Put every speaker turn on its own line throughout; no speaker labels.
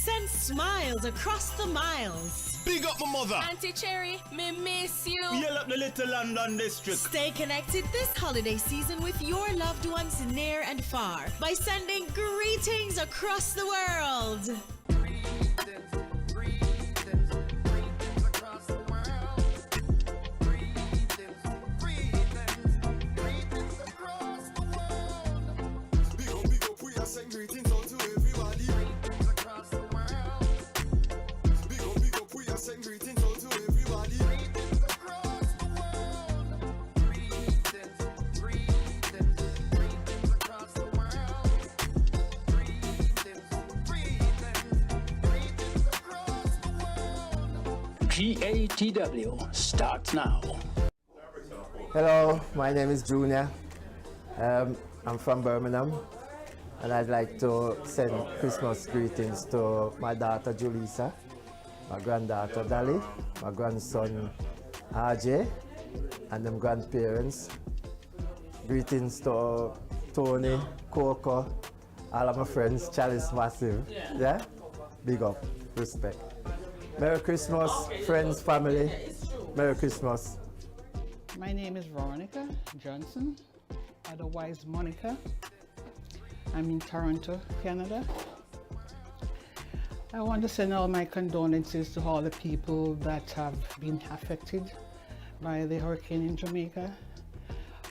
Send smiles across the miles.
Big up my mother.
Auntie Cherry, me miss you.
Yell up the little London district.
Stay connected this holiday season with your loved ones near and far by sending greetings across the world.
Send greetings out to everybody. Greetings across the world. Big up, we are sending greetings out to everybody. Greetings across the world. Greetings across the world. Greetings across the world.
GATW starts now.
Hello, my name is Junior. I'm from Birmingham. And I'd like to send Christmas greetings to my daughter Julissa, my granddaughter Dolly, my grandson RJ, and them grandparents. Greetings to Tony, Coco, all of my friends, Chalice Massive. Yeah? Big up, respect. Merry Christmas, friends, family. Merry Christmas.
My name is Veronica Johnson, otherwise Monica. I'm in Toronto, Canada. I want to send all my condolences to all the people that have been affected by the hurricane in Jamaica.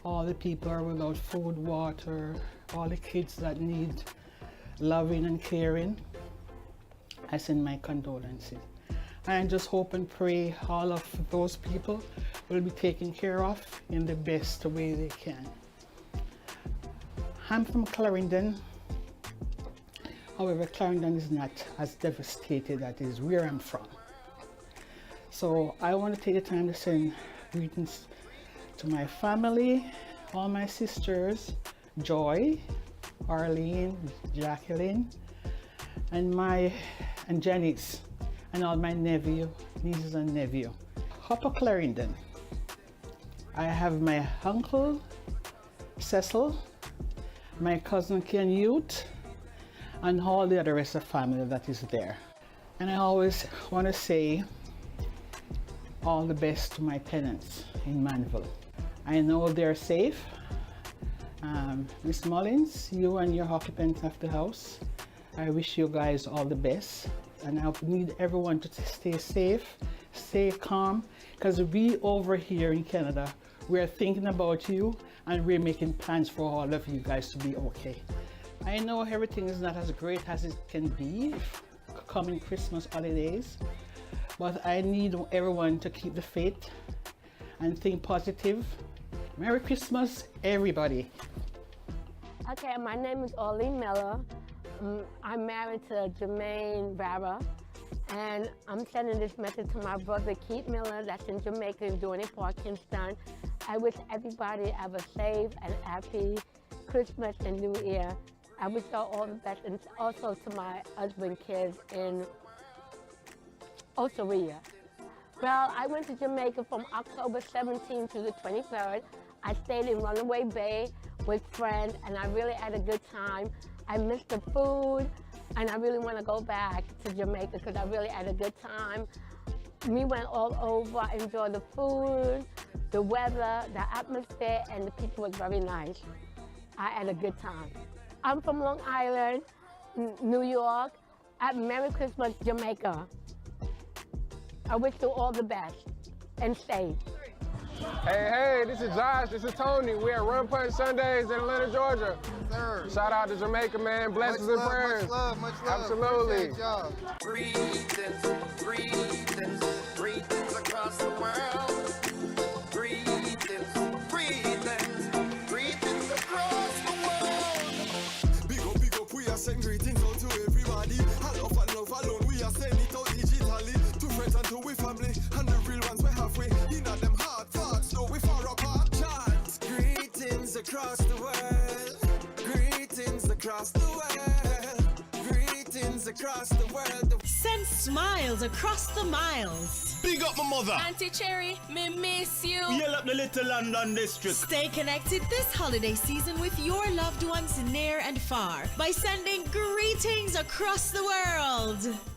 All the people are without food, water, all the kids that need loving and caring. I send my condolences. I just hope and pray all of those people will be taken care of in the best way they can. I'm from Clarendon. However, Clarendon is not as devastated as is where I'm from. So I want to take the time to send greetings to my family, all my sisters, Joy, Arlene, Jacqueline, and Janice, and all my nieces and nephew. Upper Clarendon. I have my uncle, Cecil, my cousin Ken Youth, and all the other rest of the family that is there. And I always want to say all the best to my tenants in Manville. I know they're safe. Miss Mullins, you and your occupants of the house, I wish you guys all the best. And I need everyone to stay safe, stay calm, because we over here in Canada, we're thinking about you and we're making plans for all of you guys to be okay. I know everything is not as great as it can be coming Christmas holidays, but I need everyone to keep the faith and think positive. Merry Christmas, everybody.
Okay, my name is Arlene Miller. I'm married to Jermaine Barra, and I'm sending this message to my brother Keith Miller that's in Jamaica and doing it Park, Kingston. I wish everybody have a safe and happy Christmas and New Year. I wish y'all all the best, and also to my husband, kids in Osaria. Well, I went to Jamaica from October 17th to the 23rd. I stayed in Runaway Bay with friends, and I really had a good time. I missed the food, and I really want to go back to Jamaica because I really had a good time. We went all over, I enjoyed the food, the weather, the atmosphere, and the people was very nice. I had a good time. I'm from Long Island, New York. Merry Christmas, Jamaica. I wish you all the best and safe.
Hey, this is Josh, this is Tony. We're at Run Punch Sundays in Atlanta, Georgia.
Sir.
Shout out to Jamaica, man. Blessings and prayers.
Much love, much love.
Absolutely.
Greetings across the world. Greetings across the world. Big up, we are sending greetings out to everybody. Love alone, we are sending it out digitally. To friends and to we family, and the real ones we're halfway. In them hard thoughts, no we far apart. Chant. Greetings across the world. Greetings across the world. Greetings across across the world.
Send smiles across the miles.
Big up my mother.
Auntie Cherry, me miss you.
Yell up the little London district.
Stay connected this holiday season with your loved ones near and far by sending greetings across the world.